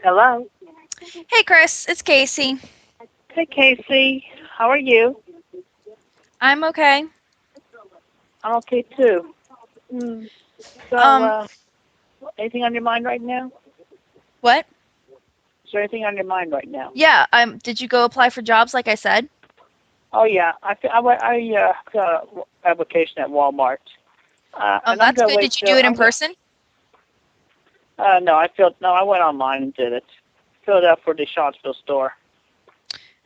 Hello. Hey Chris, it's Casey. Hey, Casey. How are you? I'm okay. I'm okay too. Mm. So, Um, anything on your mind right now? what? Is there anything on your mind right now? Yeah, did you go apply for jobs like I said? Oh yeah, I got an application at Walmart, and I'm That's gonna good. wait Did you do till it in person? No, I went online and did it. Filled out for the Charlottesville store.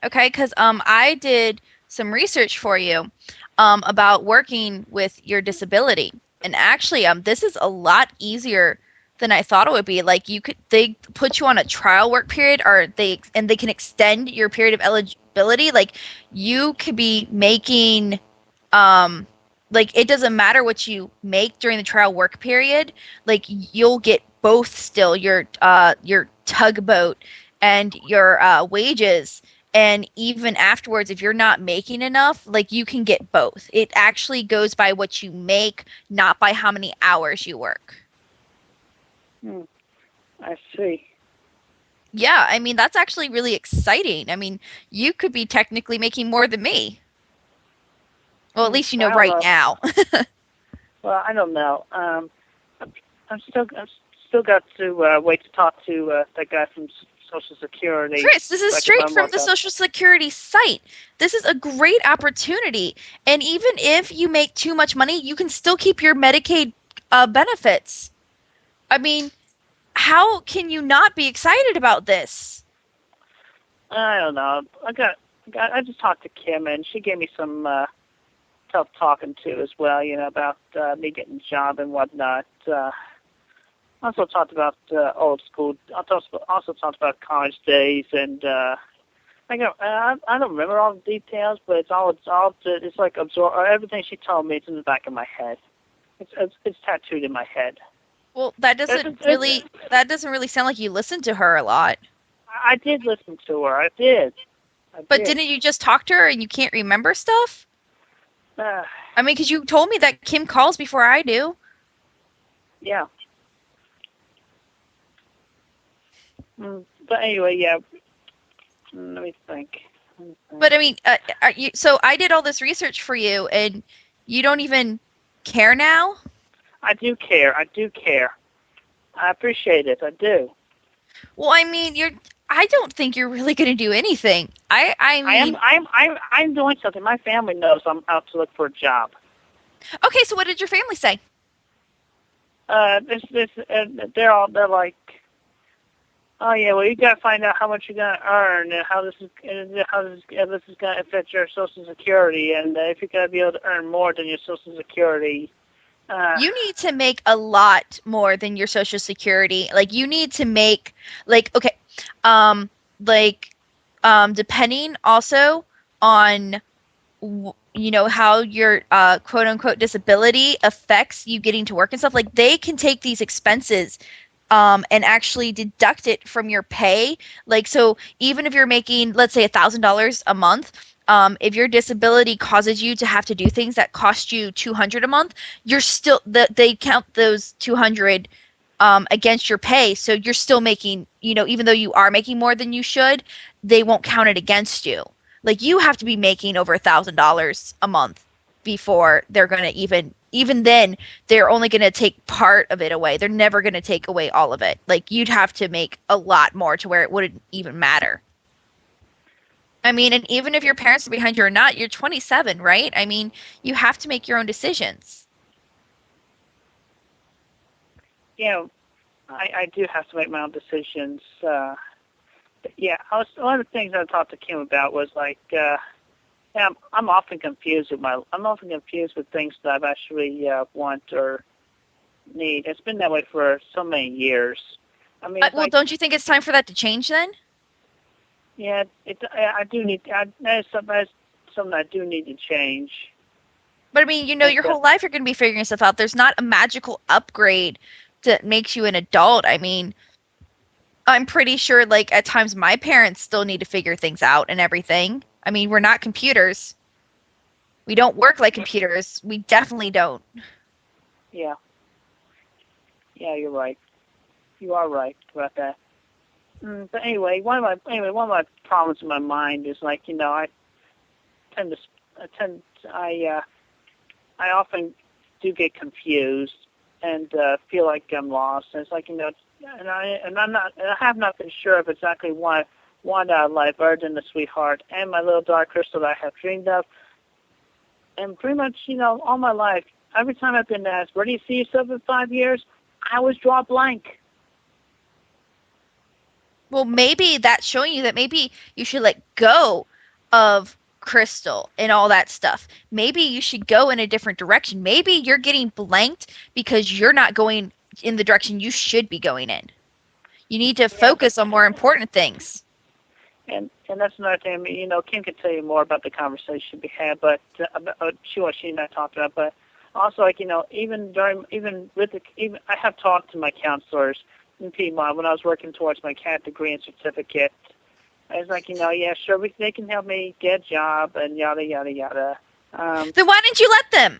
Okay, 'cause I did some research for you about working with your disability. And actually this is a lot easier than I thought it would be. Like they put you on a trial work period or they can extend your period of eligibility. Like you could be making um like it doesn't matter what you make during the trial work period, like you'll get both still your tugboat and your wages, and even afterwards if you're not making enough, like you can get both. It actually goes by what you make, not by how many hours you work. Hmm, I see. Yeah, I mean that's actually really exciting. I mean, you could be technically making more than me. Well, at least you know I don't right know. now. Well, I don't know. I'm still got to wait to talk to that guy from Social Security Chris, this is so I can straight learn more from the about. Social Security site. This is a great opportunity. And even if you make too much money, you can still keep your Medicaid benefits. I mean, how can you not be excited about this? I don't know. I just talked to Kim, and she gave me some tough talking to as well. About me getting a job and whatnot. Also talked about old school. Also talked about college days, and I don't remember all the details, but it's like absorb everything she told me. It's in the back of my head. It's tattooed in my head. Well, It's, it's, that doesn't really sound like you listen to her a lot. I did listen to her. I did. I But did. didn't you just talk to her and you can't remember stuff? Uh, I mean, because you told me that Kim calls before I do. yeah. But anyway, yeah. Let me think. Let me But think. I mean, so I did all this research for you and you don't even care now? I do care. I do care. I appreciate it. I do. Well, I mean, I don't think you're really going to do anything. I I am. mean, I'm doing something. My family knows I'm out to look for a job. okay, so what did your family say? They're like, oh yeah, well you gotta find out how much you're gonna earn and how this is gonna affect your Social Security and if you're gonna be able to earn more than your Social Security. Uh, You need to make a lot more than your Social Security. Like you need to make like okay, um like depending also on how your quote unquote disability affects you getting to work and stuff, like they can take these expenses and actually deduct it from your pay. Like, so even if you're making, let's say, $1,000 a month, if your disability causes you to have to do things that cost you 200 a month, you're still they count those 200 against your pay. So you're still making, even though you are making more than you should, they won't count it against you. Like you have to be making over $1,000 a month before they're going to even then they're only going to take part of it away. They're never going to take away all of it. Like you'd have to make a lot more to where it wouldn't even matter. I mean, and even if your parents are behind you or not, you're 27, right? I mean, you have to make your own decisions. you know, I do have to make my own decisions. Yeah, one of the things I talked to Kim about was like, yeah, I'm often confused with things that I've actually want or need. It's been that way for so many years. I mean, it's Well, like, don't you think it's time for that to change then? yeah, I do need. That is something I do need to change. But I mean, It's your whole life you're going to be figuring stuff out. There's not a magical upgrade that makes you an adult. I mean, I'm pretty sure like at times my parents still need to figure things out and everything. I mean, we're not computers. We don't work like computers. We definitely don't. yeah, yeah, you're right. You are right about that. But anyway, one of my problems in my mind is like, I tend to I tend I often do get confused and feel like I'm lost. And it's like, I have not been sure of exactly what I want out of life other than the sweetheart and my little dark crystal that I have dreamed of. And pretty much, all my life, every time I've been asked, where do you see yourself in 5 years? I always draw a blank. Well, maybe that's showing you that maybe you should let go of Crystal and all that stuff. Maybe you should go in a different direction. Maybe you're getting blanked because you're not going in the direction you should be going in. You need to Yeah, but focus on more important things. and that's another thing. I mean, Kim could tell you more about the conversation we had, but she and I talked about. But also, like, even I have talked to my counselors in Piedmont when I was working towards my CAT degree and certificate. I was like, yeah, sure, they can help me get a job and yada yada yada. Then why didn't you let them?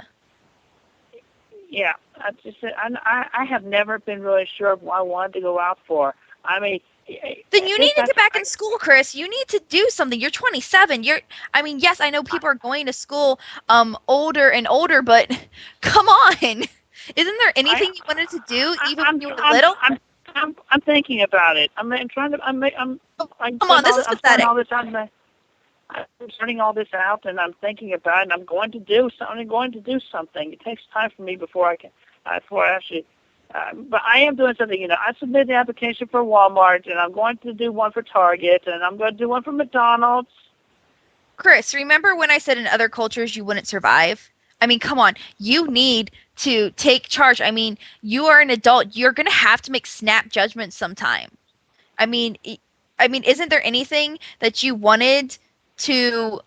Yeah, I have never been really sure of what I wanted to go out for. I mean, Then you need if to that's get back in school, Chris. You need to do something. You're 27. I mean, yes, I know people are going to school older and older, but come on. Isn't there I, anything you wanted to do I even when you were little? I'm thinking about it. Trying to Oh, come on, this is I'm starting pathetic. all this out. I'm starting all this out, and I'm thinking about it. And I'm going to do something. I'm going to do something. It takes time for me before I can before I actually. But I am doing something. I submitted the application for Walmart, and I'm going to do one for Target, and I'm going to do one for McDonald's. Chris, remember when I said in other cultures you wouldn't survive? I mean, come on. You need to take charge. I mean, you are an adult. You're going to have to make snap judgments sometime. I mean, isn't there anything that you wanted to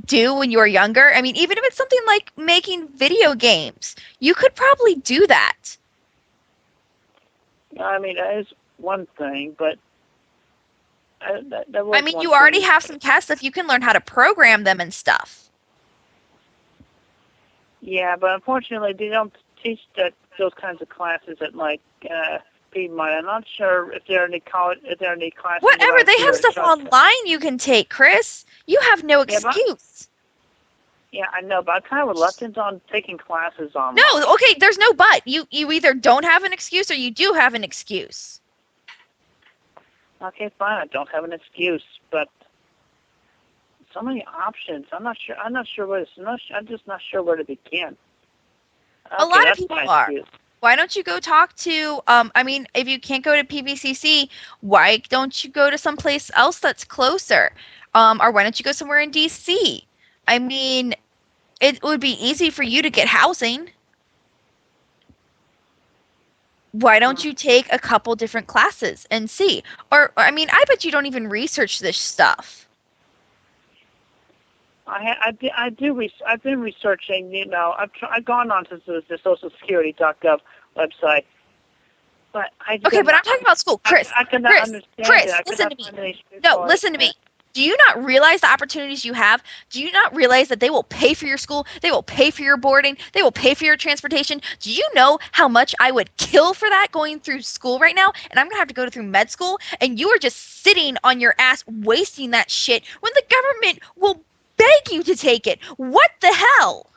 do when you were younger? I mean, even if it's something like making video games, you could probably do that. I mean, that is one thing, but that I was mean, one you already thing. have some CAD stuff. You can learn how to program them and stuff. Yeah, but unfortunately, they don't teach those kinds of classes at Piedmont. I'm not sure if there are any classes Whatever, around they have here in stuff Charleston. online you can take, Chris. You have no Yeah, but excuse. yeah, I know, but I'm kind of reluctant on taking classes No, online. okay, there's no but. You either don't have an excuse or you do have an excuse. Okay, fine, I don't have an excuse, but so many options. I'm not sure. I'm not sure where. I'm just not sure where to begin. A Okay, lot of that's my people are. excuse. Why don't you go talk to I mean, if you can't go to PVCC, why don't you go to someplace else that's closer? Or why don't you go somewhere in DC? I mean, it would be easy for you to get housing. Why don't Hmm. you take a couple different classes and see? Or I mean, I bet you don't even research this stuff. I've been researching. I've gone on to the Social Security.gov website, but Okay, but I'm talking about school. I could not Chris, understand it. Chris, I could listen not to me. find any No, straightforward. listen to me. Do you not realize the opportunities you have? Do you not realize that they will pay for your school? They will pay for your boarding. They will pay for your transportation. Do you know how much I would kill for that going through school right now? And I'm going to have to go through med school. And you are just sitting on your ass wasting that shit when the government will beg you to take it. What the hell?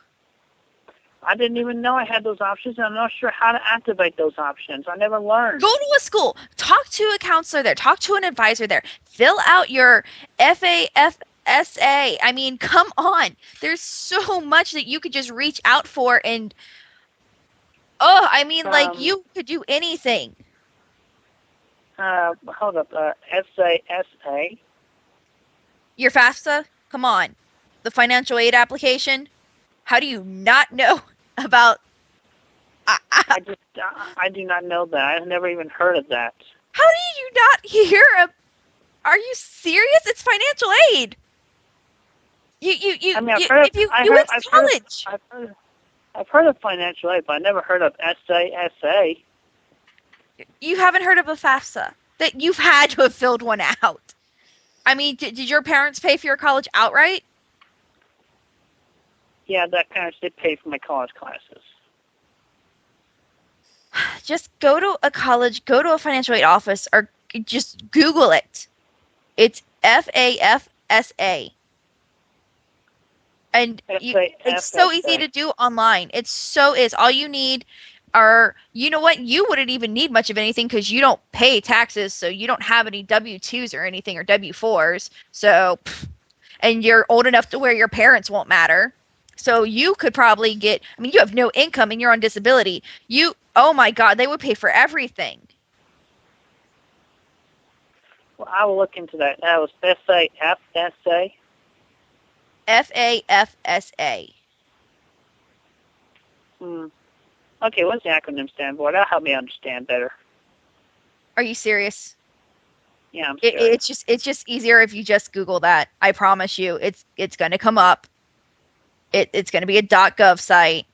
I didn't even know I had those options, and I'm not sure how to activate those options. I never learned. Go to a school, talk to a counselor there, talk to an advisor there, fill out your FAFSA. I mean, come on. There's so much that you could just reach out for and oh, I mean like Um, you could do anything. Hold up. SASA. Your FAFSA? Come on. The financial aid application? How do you not know about I do not know that. I've never even heard of that. how did you not hear of are you serious? It's financial aid. I mean, I've heard of, If you I you heard, went to college. I've heard of financial aid, but I never heard of SASA. You haven't heard of a FAFSA that you've had to have filled one out. I mean, did your parents pay for your college outright? Yeah, that parents did pay for my college classes. Just go to a college, go to a financial aid office, or just Google it. It's FAFSA. And it's so easy to do online. It's so is. All you need are, you know what? You wouldn't even need much of anything because you don't pay taxes, so you don't have any W-2s or anything or W-4s. So, and you're old enough to where your parents won't matter. So you could probably get, I mean, you have no income and you're on disability. Oh my God, they would pay for everything. Well, I will look into that. That was FAFSA. FAFSA. Okay, what's the acronym stand for? That'll help me understand better. Are you serious? Yeah, I'm serious. It's just easier if you just Google that. I promise you, it's going to come up. It's going to be a .gov site.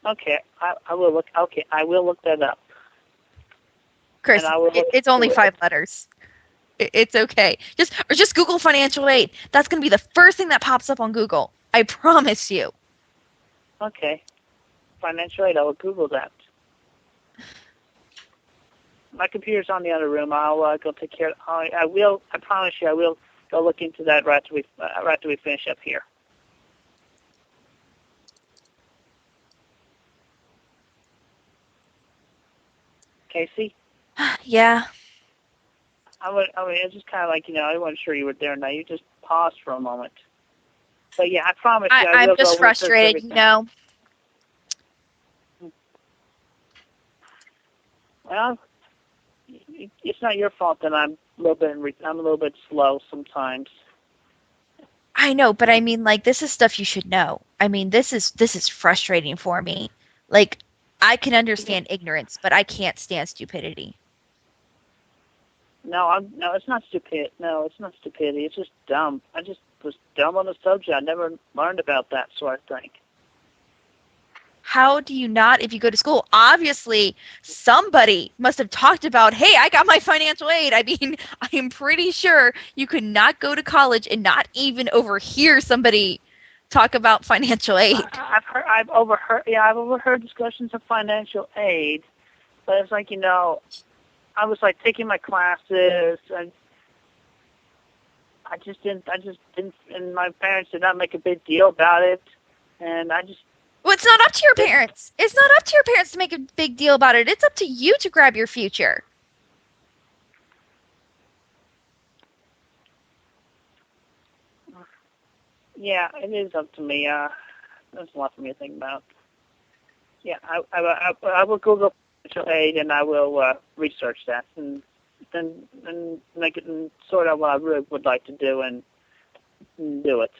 Okay, I will look. Okay, I will look that up. Chris, it's only 5 letters. It's okay. Just Google financial aid. That's going to be the first thing that pops up on Google. I promise you. Okay, financial aid. I will Google that. My computer's on the other room. I'll go take care. I will. I promise you, I will go look into that right after we finish up here. Kacey? Yeah. I mean, it's just kind of like, I wasn't sure you were there. Now you just paused for a moment. But yeah, I promise you, I will. I'm just frustrated, Well, it's not your fault that I'm a little bit slow sometimes. I know, but I mean, like, this is stuff you should know. I mean, this is frustrating for me. Like, I can understand ignorance, but I can't stand stupidity. No, it's not stupid. No, it's not stupidity. It's just dumb. I just was dumb on the subject. I never learned about that sort of thing. How do you not, if you go to school? Obviously, somebody must have talked about, hey, I got my financial aid. I mean, I'm pretty sure you could not go to college and not even overhear somebody talk about financial aid. I've overheard discussions of financial aid, but it's like, I was like taking my classes, and I just didn't, and my parents did not make a big deal about it, and I just. Well, it's not up to your parents. It's not up to your parents to make a big deal about it. It's up to you to grab your future. Yeah, it is up to me. There's a lot for me to think about. Yeah, I will Google financial aid, and I will research that, and then make it sort of what I really would like to do, and do it.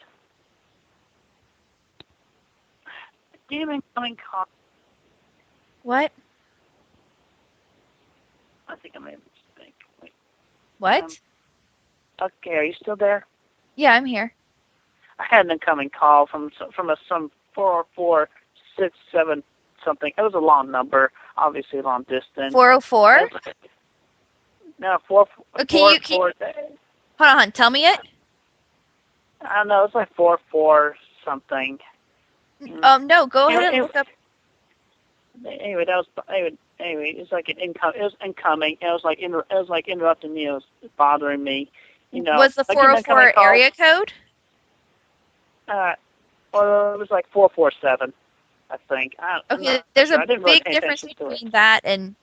Damn incoming call. What? I think I made a mistake. Wait. What? Okay, are you still there? Yeah, I'm here. I had an incoming call from some 4467 something. It was a long number, obviously long distance. 404? No, 4. Okay, hold on, tell me it. I don't know. It's like 44 something. No, go ahead and look up. Anyway, it's like an income. It was incoming. It was like interrupting me. It was bothering me. Was the 404 area code? Well, it was like 447, I think. Okay, there's a big difference between that and.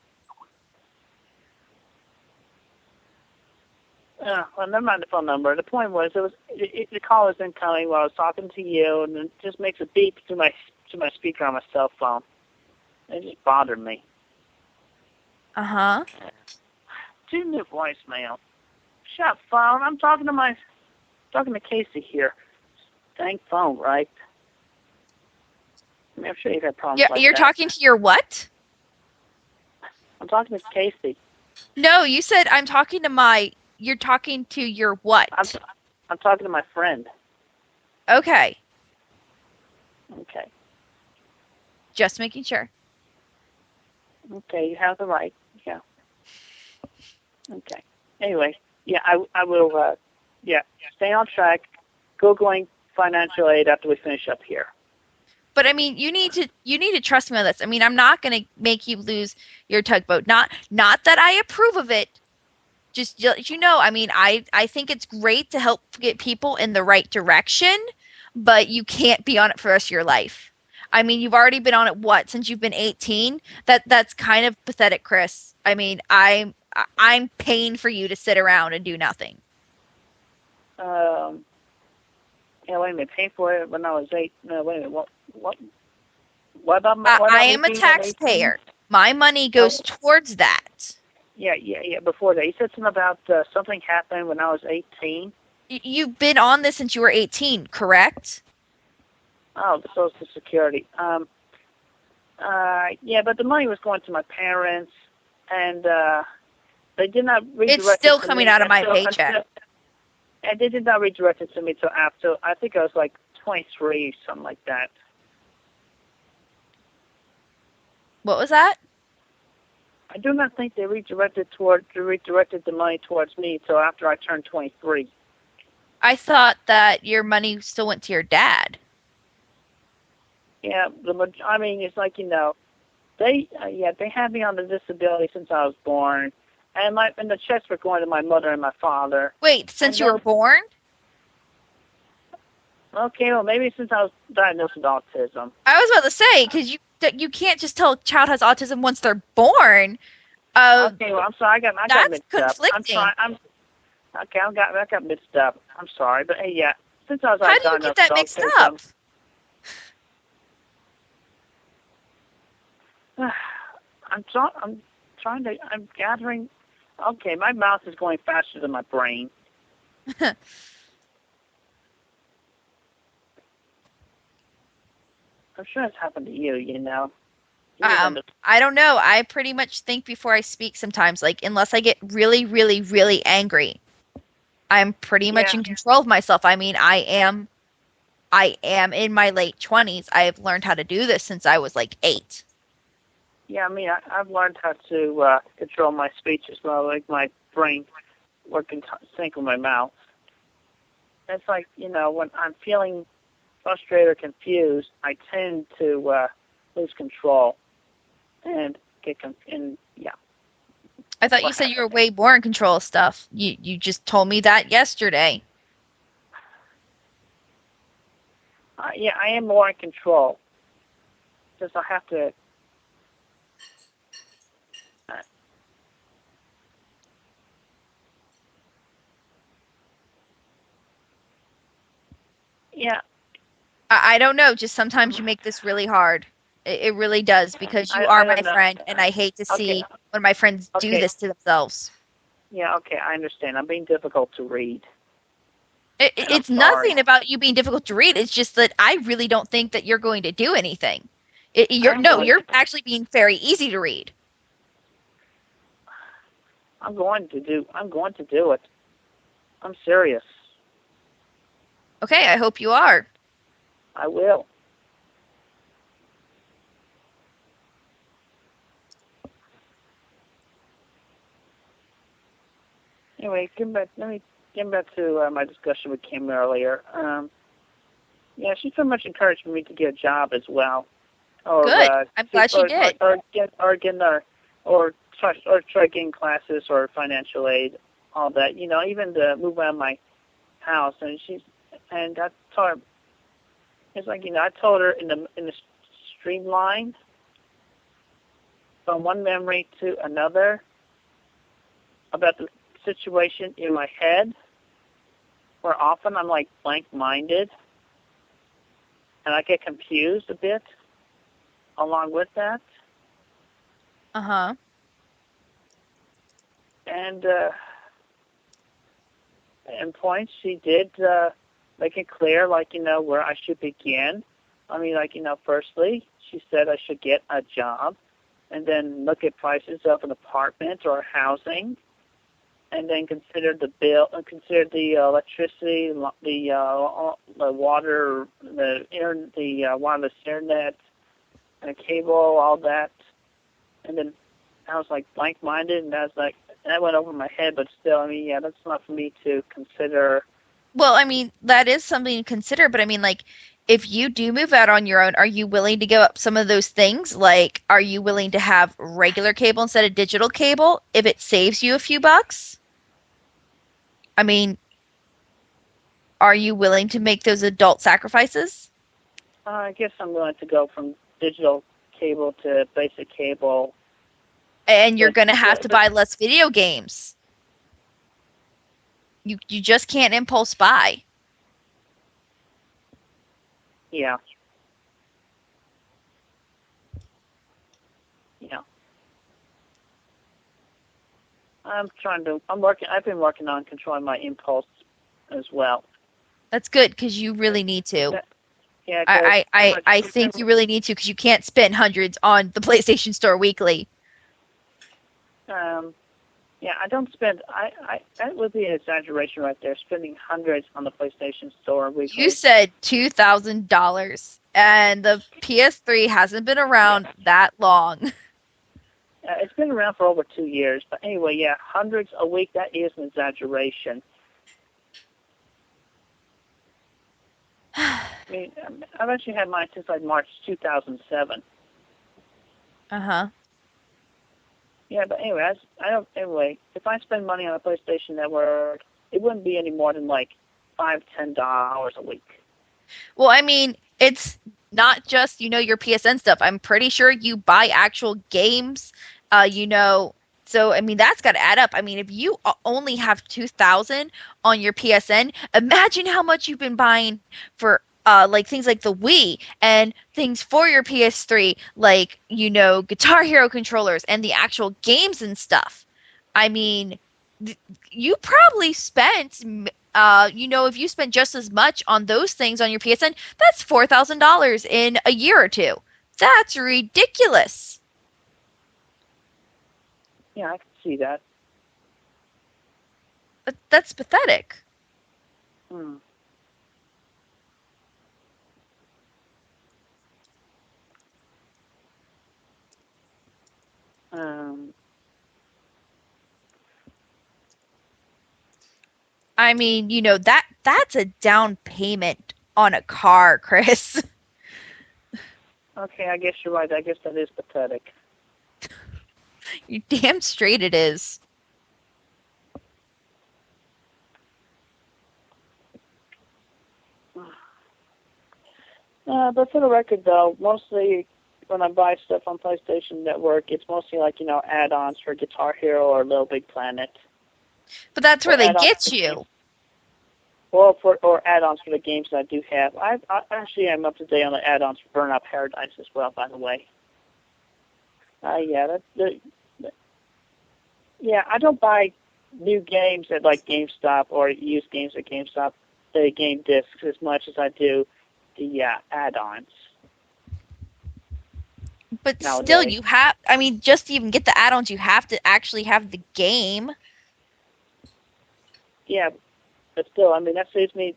Well, never mind the phone number. The point was, the call was incoming while I was talking to you, and it just makes a beep to my speaker on my cell phone. It just bothered me. Uh-huh. Do new voicemail. Shut phone. I'm talking to Kacey here. Dang phone, right? I mean, I'm sure you've had problems like that. You're talking to your what? I'm talking to Kacey. No, you said I'm talking to you're talking to your what? I'm talking to my friend. Okay. Okay. Just making sure. Okay, you have the right. Yeah. Okay. Anyway, yeah, I will, stay on track, Googling financial aid after we finish up here. But I mean, you need to trust me on this. I mean, I'm not going to make you lose your tugboat. Not that I approve of it. Just I mean, I think it's great to help get people in the right direction, but you can't be on it for the rest of your life. I mean, you've already been on it since you've been 18? That's kind of pathetic, Chris. I mean, I'm paying for you to sit around and do nothing. Um, yeah, wait a minute. Pay for it when I was 8. No, wait a minute. What? What I about me am a being at 18? taxpayer. My money Oh, goes towards that. yeah. Before that, you said something about something happened when I was 18. You've been on this since you were 18, correct? Oh, the Social Security. Yeah, but the money was going to my parents, and they did not It's redirect it still to coming me out of my paycheck. and they did not redirect it to me till after. I think I was like 23, something like that. What was that? I do not think they redirected the money towards me till after I turned 23. I thought that your money still went to your dad. Yeah, I mean, it's like they had me on the disability since I was born, and the checks were going to my mother and my father, Wait, since and you were then born? okay, well maybe since I was diagnosed with autism. I was about to say, because you can't just tell a child has autism once they're born. Okay, well I'm sorry, I got That's mixed up. I'm conflicting. trying. I'm okay. I got mixed up. I'm sorry, but hey, yeah, since I was How do you get diagnosed that with mixed up? autism, I'm trying to. I'm gathering. Okay, my mouth is going faster than my brain. I'm sure it's happened to you. You would understand. I don't know. I pretty much think before I speak sometimes, like unless I get really, really, really angry, I'm pretty much Yeah, in control of myself. I mean, I am in my late 20s. I've learned how to do this since I was like 8. yeah. I mean, I've learned how to control my speech as well, like my brain working sync with my mouth. It's like when I'm feeling frustrated or confused, I tend to lose control and and yeah, I that's thought you what said you were happened. way more in control of stuff. You just told me that yesterday. Yeah, I am more in control. Just I have to. Uh, yeah, I don't know. Just sometimes you make this really hard. It really does because you are I my don't know. friend, and I hate to Okay, see when my friends do okay, this to themselves. yeah, okay. I understand. I'm being difficult to read, and I'm It's sorry. nothing about you being difficult to read. It's just that I really don't think that you're going to do anything. You're I'm no, going. you're actually being very easy to read. I'm going to do it. I'm serious. Okay, I hope you are. I will. Anyway, let me get back to my discussion with Kim earlier. Yeah, she pretty much encouraged me to get a job as well, or Good. I'm glad she did. try getting classes or financial aid, all that. Even to move out of my house. And I told her, it's like I told her in the streamline from one memory to another about the situation in my head, where often I'm like blank-minded and I get confused a bit along with that. Uh-huh. And in points, she did make it clear, like, where I should begin. I mean, like, firstly, she said I should get a job and then look at prices of an apartment or housing and then consider the bill, consider the electricity, the water, the wireless internet, and cable, all that. And then I was like blank-minded, and I was like, that went over my head, but still, I mean, yeah, that's not for me to consider. Well, I mean, that is something to consider, but I mean, like, if you do move out on your own, are you willing to give up some of those things? Like, are you willing to have regular cable instead of digital cable if it saves you a few bucks? I mean, are you willing to make those adult sacrifices? I guess I'm going to go from digital cable to basic cable. And you're But, going to have but, to but buy less video games. You just can't impulse buy. yeah, yeah. I've been working on controlling my impulse as well. That's good because you really need to. That, yeah, because I think you really need to because you can't spend hundreds on the PlayStation Store weekly. yeah, I don't spend. That would be an exaggeration right there. Spending hundreds on the PlayStation Store weekly. You said $2,000, and the PS3 hasn't been around that long. It's been around for over 2 years, but anyway, yeah, hundreds a week. That is an exaggeration. I mean, I've actually had mine since like March 2007. Uh-huh. Yeah, but anyway, I don't. Anyway, if I spend money on a PlayStation Network, it wouldn't be any more than like $5-10 a week. Well, I mean, it's not just, your PSN stuff. I'm pretty sure you buy actual games, you know. So, I mean, that's got to add up. I mean, if you only have 2,000 on your PSN, imagine how much you've been buying for like things like the Wii and things for your PS3, like, Guitar Hero controllers and the actual games and stuff. I mean, you probably spent if you spent just as much on those things on your PSN, that's $4,000 in a year or two. That's ridiculous. Yeah, I can see that. That's pathetic. Hmm. Um, I mean, that's a down payment on a car, Chris. okay, I guess you're right. I guess that is pathetic. You damn straight it is. But for the record, though, mostly when I buy stuff on PlayStation Network, it's mostly like add-ons for Guitar Hero or Little Big Planet, But that's where or they add-ons get you. or add-ons for the games that I do have. I actually am up to date on the add-ons for Burnout Paradise as well, by the way. Yeah, I don't buy new games at like GameStop or used games at GameStop, the game discs, as much as I do the add-ons But still, nowadays. I mean, just to even get the add-ons, you have to actually have the game. Yeah, but still, I mean that saves me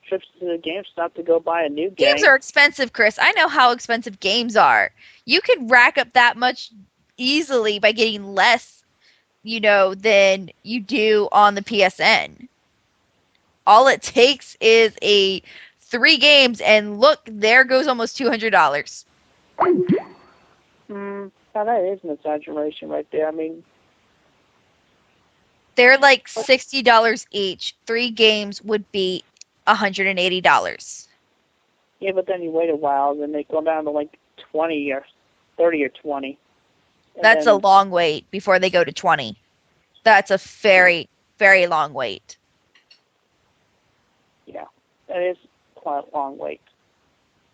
trips to the GameStop to go buy a new Games game. are expensive, Chris. I know how expensive games are. You could rack up that much easily by getting less, than you do on the PSN. All it takes is a 3 games, and look, there goes almost $200. Now that is an exaggeration right there. I mean, They're like $60 each. 3 games would be $180. yeah, but then you wait a while, then they go down to like 20 or 30 or 20. And That's a then, long wait before they go to 20. That's a very, very long wait. yeah, that is quite a long wait.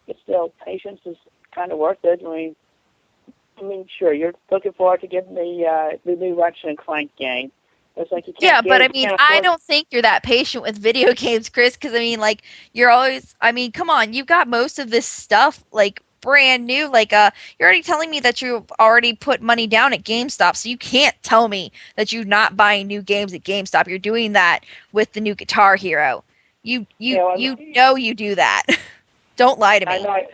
But still, patience is kind of worth it. I mean, sure, you're looking forward to getting the new Ratchet and Clank game. It's like you Yeah, can't but get I it, you mean, can't I afford. don't think you're that patient with video games, Chris, because I mean, like, you're always, I mean, come on, you've got most of this stuff, like, brand new. Like, you're already telling me that you've already put money down at GameStop, so you can't tell me that you're not buying new games at GameStop. You're doing that with the new Guitar Hero. You, You you, know, you know you do that. Don't lie to I me. know.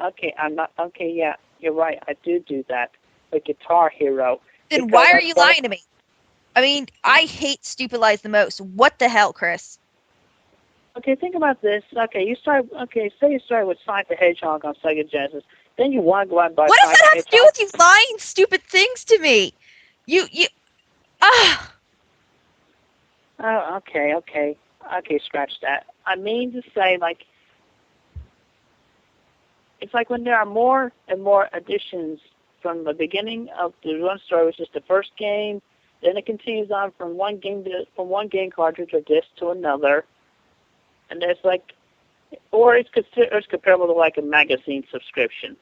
Okay, I'm not. Okay, yeah, you're right. I do that with Guitar Hero Then because why are I you bought. lying to me? I mean, I hate stupid lies the most. What the hell, Chris? Okay, think about this. Okay, say you start with Sonic the Hedgehog on Sega Genesis. Then you want to go out and buy What does Sonic that the have to do Hedgehog. with you lying stupid things to me? Ah. Oh, okay, scratch that. I mean to say, like, it's like when there are more and more additions from the beginning of the one story, which is the first game, then it continues on from one game cartridge or disc to another, and there's like, or it's comparable to like a magazine subscription.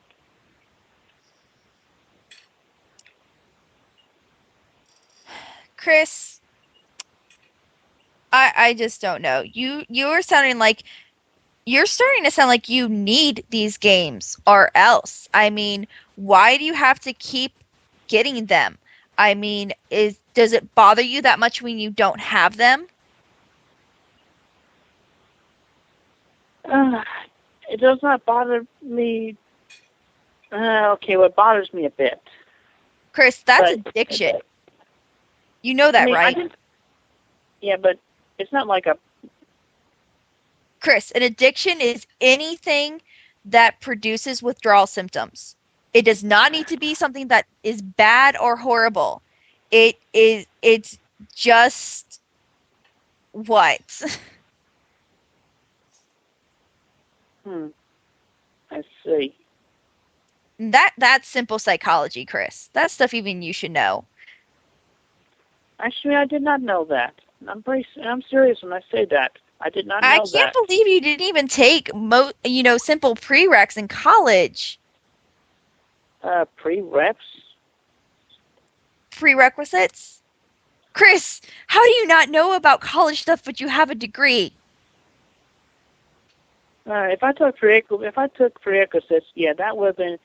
Chris, I just don't know. You're starting to sound like you need these games or else. I mean, why do you have to keep getting them? I mean, does it bother you that much when you don't have them? It does not bother me. Okay, what bothers me a bit. Chris, that's But, addiction. You know I that, mean, right? Yeah, but it's not like a. Chris, an addiction is anything that produces withdrawal symptoms. It does not need to be something that is bad or horrible. It's just what? I see. That's simple psychology, Chris. That's stuff even you should know. Actually, I did not know that. I'm serious when I say that. I did not I know can't that. believe you didn't even take simple prereqs in college. Prerequisites? Chris, how do you not know about college stuff but you have a degree? If I took prerequisites, yeah, that would have been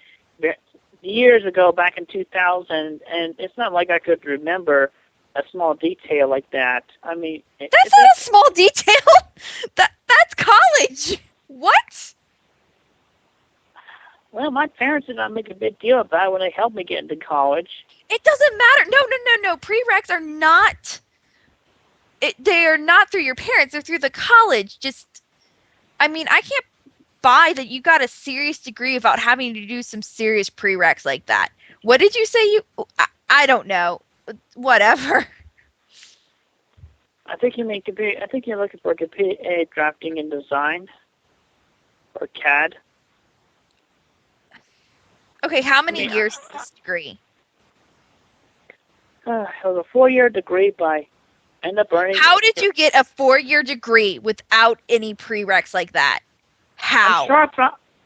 years ago, back in 2000, and it's not like I could remember a small detail like that. I mean, That's not a small detail. That's college. What? Well, my parents did not make a big deal about it when they helped me get into college. It doesn't matter. No. Prereqs are not. They are not through your parents. They're through the college. I mean, I can't buy that you got a serious degree without having to do some serious prereqs like that. What did you say I don't know. Whatever. I think you're looking for computer aided drafting and design, or CAD. Okay, how many years is this degree? It was a 4-year degree, but I ended up earning. How did you get a 4-year degree without any prereqs like that? How?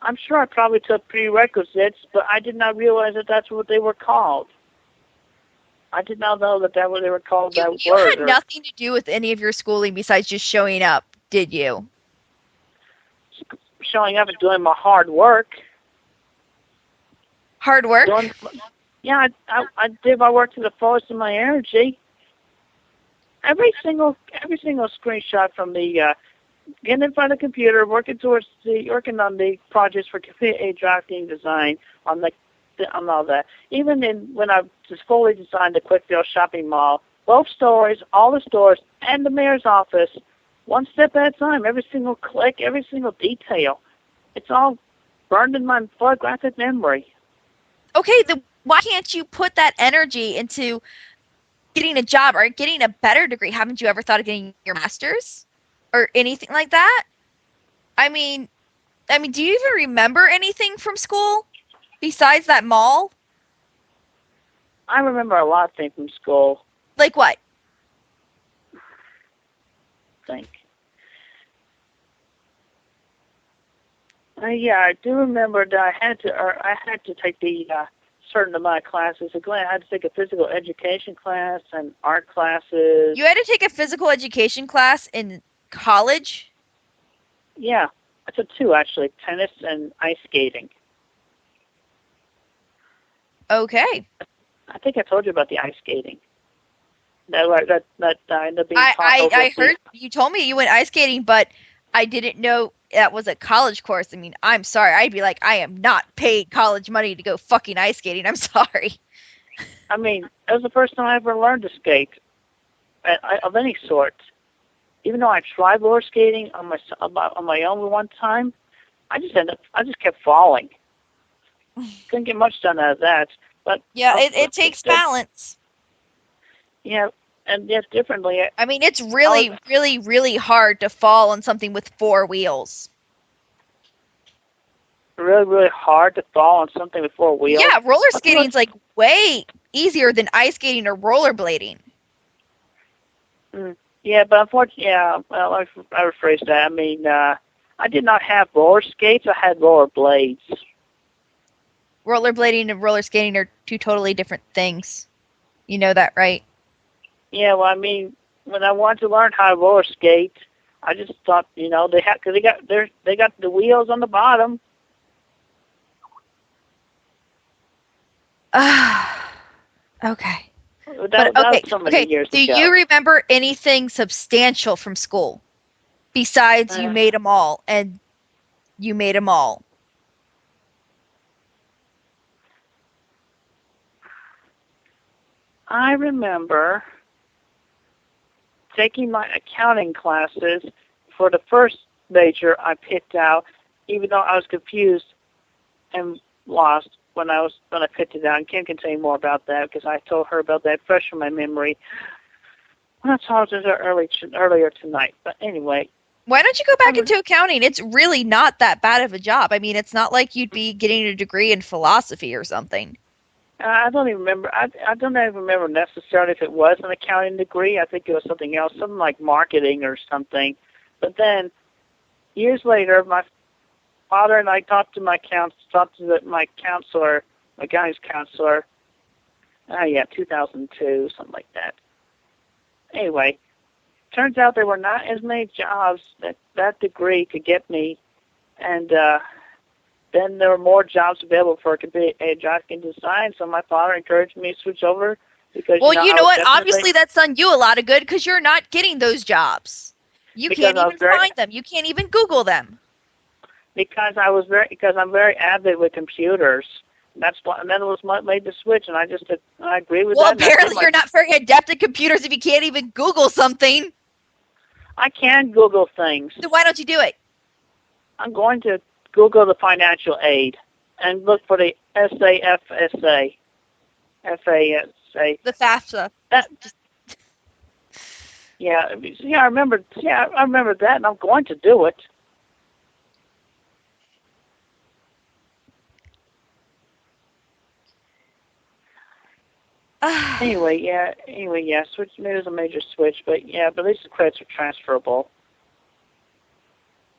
I'm sure I probably took prerequisites, but I did not realize that that's what they were called. I did not know that what they were called. You had nothing to do with any of your schooling besides just showing up, did you? Showing up and doing my hard work. Hard work? Yeah, I did my work to the fullest of my energy. Every single screenshot from the getting in front of the computer, working on the projects for computer aided drafting design on all that. Even when I just fully designed the Quickfield shopping mall, both stores, all the stores, and the mayor's office, one step at a time. Every single click, every single detail, it's all burned in my photographic memory. Okay, then why can't you put that energy into getting a job or getting a better degree? Haven't you ever thought of getting your master's or anything like that? I mean, do you even remember anything from school besides that mall? I remember a lot of things from school. Like what? Think. Yeah, I do remember that I had to take the certain amount of classes. I had to take a physical education class and art classes. You had to take a physical education class in college? Yeah, I took 2 actually, tennis and ice skating. Okay. I think I told you about the ice skating. That ended up being I heard you told me you went ice skating, but I didn't know that was a college course. I mean, I'm sorry. I'd be like, I am not paid college money to go fucking ice skating. I'm sorry. I mean, it was the first time I ever learned to skate of any sort. even though I tried roller skating on my own one time, I just kept falling. Couldn't get much done out of that. But Yeah, it takes balance. Yeah, and yet differently. I mean, it's really, really, really hard to fall on something with 4 wheels. Really, really hard to fall on something with 4 wheels. Yeah, roller skating's like way easier than ice skating or rollerblading. Yeah, but unfortunately, well, I rephrase that. I mean, I did not have roller skates. I had roller blades. Rollerblading and roller skating are 2 totally different things. You know that, right? Yeah, well, I mean, when I wanted to learn how to roller skate, I just thought, because they got the wheels on the bottom. Okay. That was so many years ago. Do you remember anything substantial from school besides you made them all and you made them all? I remember taking my accounting classes for the first major I picked out, even though I was confused and lost when I picked it out. And Kim can tell you more about that because I told her about that fresh in my memory when I talked to her earlier tonight. But anyway. Why don't you go back into accounting? It's really not that bad of a job. I mean, it's not like you'd be getting a degree in philosophy or something. I don't even remember. I don't even remember necessarily if it was an accounting degree. I think it was something else, something like marketing or something. But then, years later, my father and I talked to my counselor, my guidance counselor. 2002, something like that. Anyway, turns out there were not as many jobs that degree could get me, and then there were more jobs available for a job in design. So my father encouraged me to switch over because. Well, you know what? Obviously, that's done you a lot of good because you're not getting those jobs. You can't even find them. You can't even Google them. Because I'm very avid with computers. That's what, and then it was what made the switch, and I agree with that. Well, apparently you're not very adept at computers if you can't even Google something. I can Google things. So why don't you do it? I'm going to Google the financial aid and look for the SAFSA. FASA. The FAFSA. Yeah, I remember that, and I'm going to do it. Anyway, switch. Maybe it was a major switch, but at least the credits are transferable.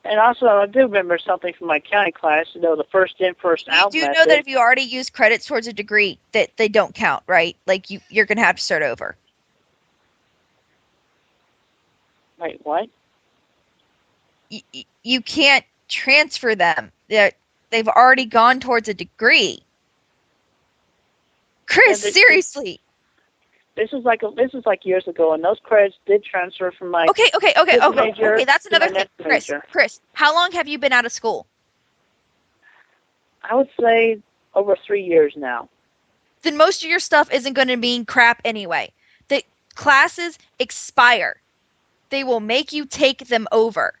And also, I do remember something from my accounting class. The first in, first out method. You do know that if you already use credits towards a degree, that they don't count, right? Like you're going to have to start over. Wait, what? You can't transfer them. They've already gone towards a degree. Chris, seriously. This is like years ago, and those credits did transfer from my Okay. That's another thing, Chris. How long have you been out of school? I would say over 3 years now. Then most of your stuff isn't going to mean crap anyway. The classes expire. They will make you take them over.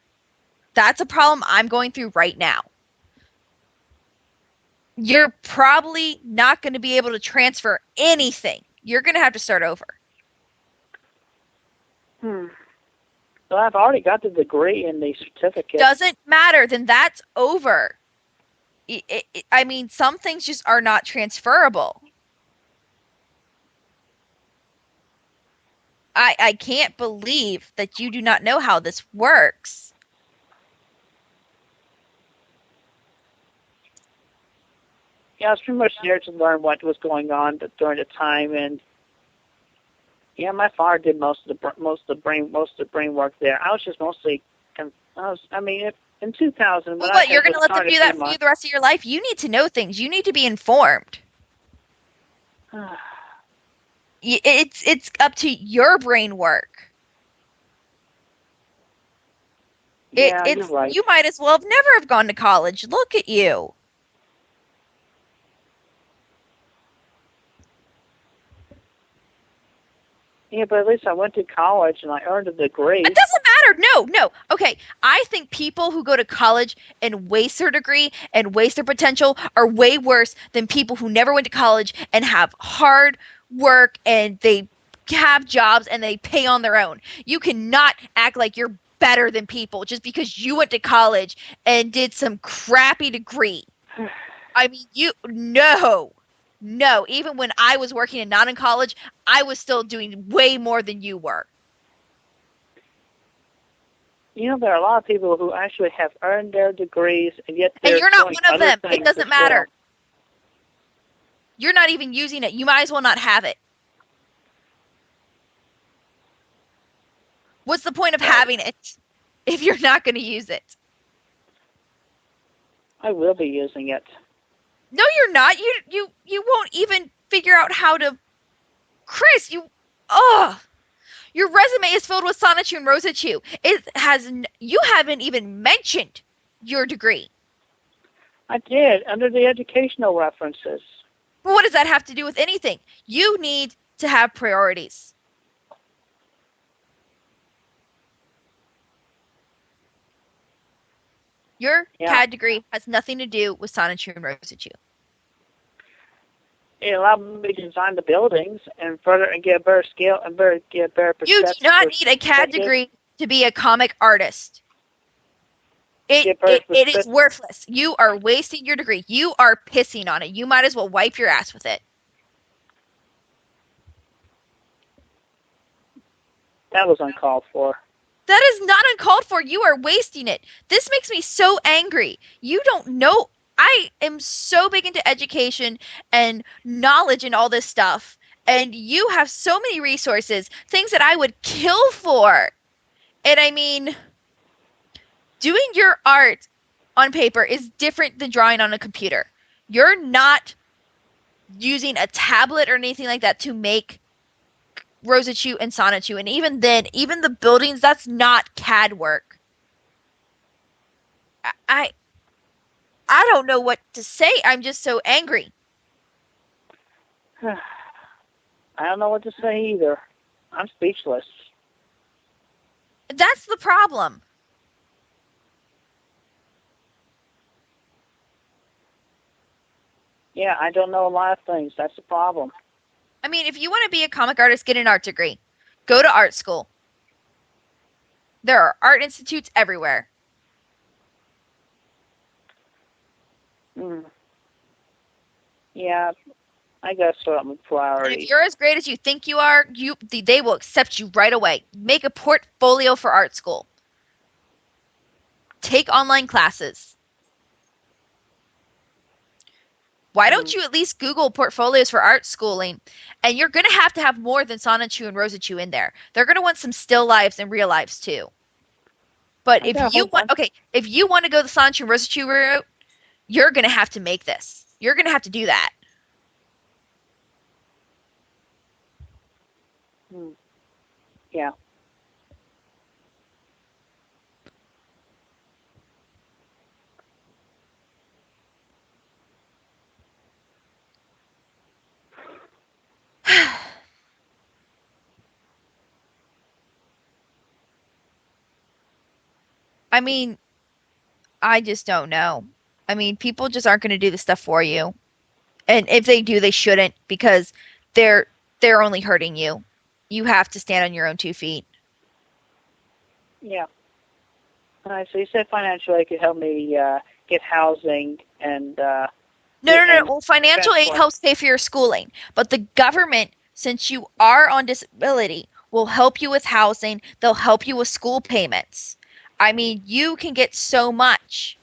That's a problem I'm going through right now. You're probably not going to be able to transfer anything. You're going to have to start over. Well, I've already got the degree and the certificate. Doesn't matter. Then that's over. I mean, some things just are not transferable. I can't believe that you do not know how this works. I was pretty much there to learn what was going on during the time, and my father did most of the brain work there. I was just mostly, in 2000. Well, what, you're going to let them do that for you the rest of your life? You need to know things. You need to be informed. It's up to your brain work. You're right. You might as well have never have gone to college. Look at you. Yeah, but at least I went to college and I earned a degree. It doesn't matter. No. Okay, I think people who go to college and waste their degree and waste their potential are way worse than people who never went to college and have hard work and they have jobs and they pay on their own. You cannot act like you're better than people just because you went to college and did some crappy degree. I mean, no. Even when I was working and not in college, I was still doing way more than you were. There are a lot of people who actually have earned their degrees, and yet And they're you're not doing one of other them. It things as doesn't well. matter. You're not even using it. You might as well not have it. What's the point of Well, having it if you're not going to use it? I will be using it. No, you're not. You won't even figure out how to. Chris, your resume is filled with Sonichu and Rosachu. You haven't even mentioned your degree. I did, under the educational references. But what does that have to do with anything? You need to have priorities. Your Yeah. CAD degree has nothing to do with Sonichu and Rosachu. It allowed me to design the buildings and get a better scale and get a better You perspective. do not need a CAD degree to be a comic artist. It is worthless. You are wasting your degree. You are pissing on it. You might as well wipe your ass with it. That was uncalled for. That is not uncalled for. You are wasting it. This makes me so angry. You don't know. I am so big into education and knowledge and all this stuff. And you have so many resources, things that I would kill for. And I mean, doing your art on paper is different than drawing on a computer. You're not using a tablet or anything like that to make Rosachu and Sonichu. And even then, even the buildings, that's not CAD work. I I don't know what to say. I'm just so angry. I don't know what to say either. I'm speechless. That's the problem. Yeah, I don't know a lot of things. That's the problem. I mean, if you want to be a comic artist, get an art degree. Go to art school. There are art institutes everywhere. Yeah, I gotta sort out my And priorities. if you're as great as you think you are, they will accept you right away. Make a portfolio for art school. Take online classes. Why don't you at least Google portfolios for art schooling? And you're going to have more than Sonichu and Rosachu in there. They're going to want some still lives and real lives too. But if you want to go the Sonichu and Rosachu route, you're going to have to make this. You're going to have to do that. Yeah. I mean, I just don't know. I mean, people just aren't going to do the stuff for you. And if they do, they shouldn't because they're they're only hurting you. You have to stand on your own 2 feet. Yeah. All right, so you said financial aid could help me get housing and No. Well, financial aid helps pay for your schooling, but the government, since you are on disability, will help you with housing. They'll help you with school payments. I mean, you can get so much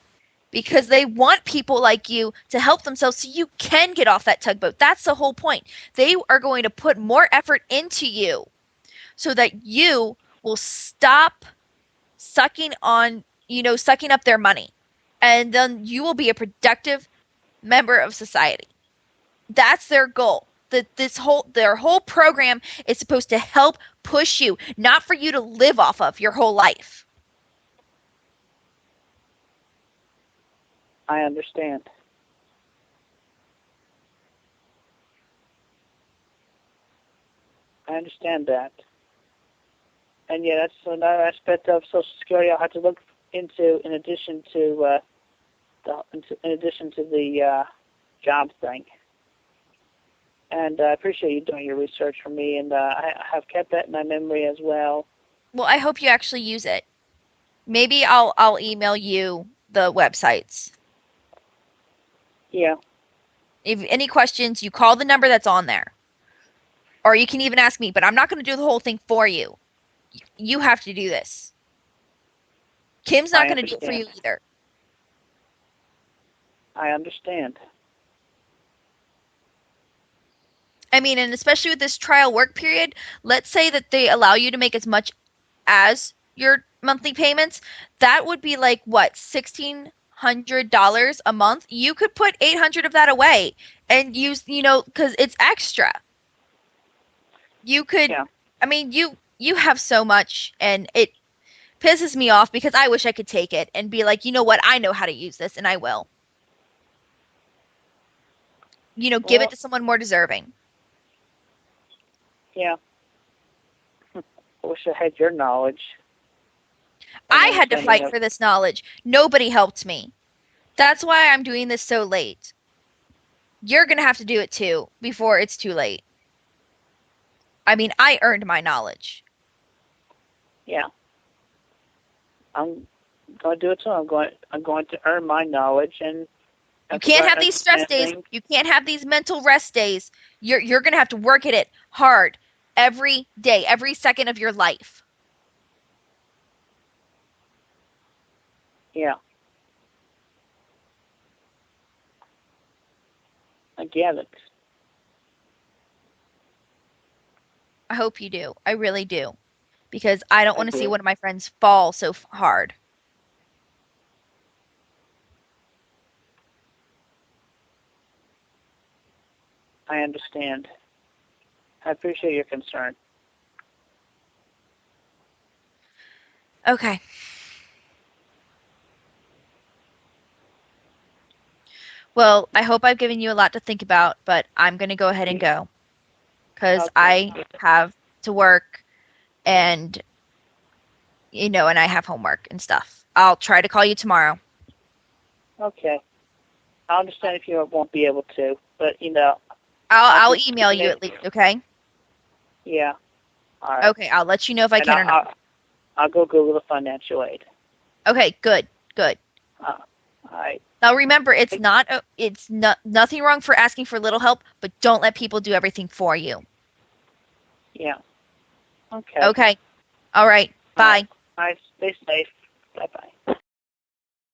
because they want people like you to help themselves so you can get off that tugboat. That's the whole point. They are going to put more effort into you so that you will stop sucking up their money. And then you will be a productive member of society. That's their goal. Their whole program is supposed to help push you, not for you to live off of your whole life. I understand. I understand that. And yeah, that's another aspect of Social Security I'll have to look into in addition to the job thing. And I appreciate you doing your research for me, and I have kept that in my memory as well. Well, I hope you actually use it. Maybe I'll email you the websites. Yeah. If any questions, you call the number that's on there. Or you can even ask me, but I'm not going to do the whole thing for you. You have to do this. Kim's not I going to do it for understand. you either. I understand. I mean, and especially with this trial work period, let's say that they allow you to make as much as your monthly payments. That would be like what, $1,600 a month? You could put 800 of that away and use, because it's extra. You could, Yeah. I mean, you have so much, and it pisses me off because I wish I could take it and be like, you know what, I know how to use this, and I will. Give it Well, to someone more deserving. yeah. I wish I had your knowledge and I had to understanding fight of. for this knowledge. Nobody helped me. That's why I'm doing this so late. You're going to have to do it too before it's too late. I mean, I earned my knowledge. Yeah. I'm going to do it too. I'm going to earn my knowledge and You have to can't learn have these stress understand days. things. You can't have these mental rest days. You're going to have to work at it hard every day, every second of your life. Yeah. I get it. I hope you do. I really do. Because I don't I want to see do. one of my friends fall so hard. I understand. I appreciate your concern. Okay. Well, I hope I've given you a lot to think about, but I'm going to go ahead and go because Okay. I have to work and, and I have homework and stuff. I'll try to call you tomorrow. Okay. I understand if you won't be able to, but I'll I'll just email you at least, okay? Yeah. All right. Okay, I'll let you know if I And can or not. I'll go Google the financial aid. Okay, good, good. All right. Now remember, it's not nothing wrong for asking for little help, but don't let people do everything for you. Yeah. Okay. Okay. All right. All right. Bye. All right. Stay safe. Bye bye.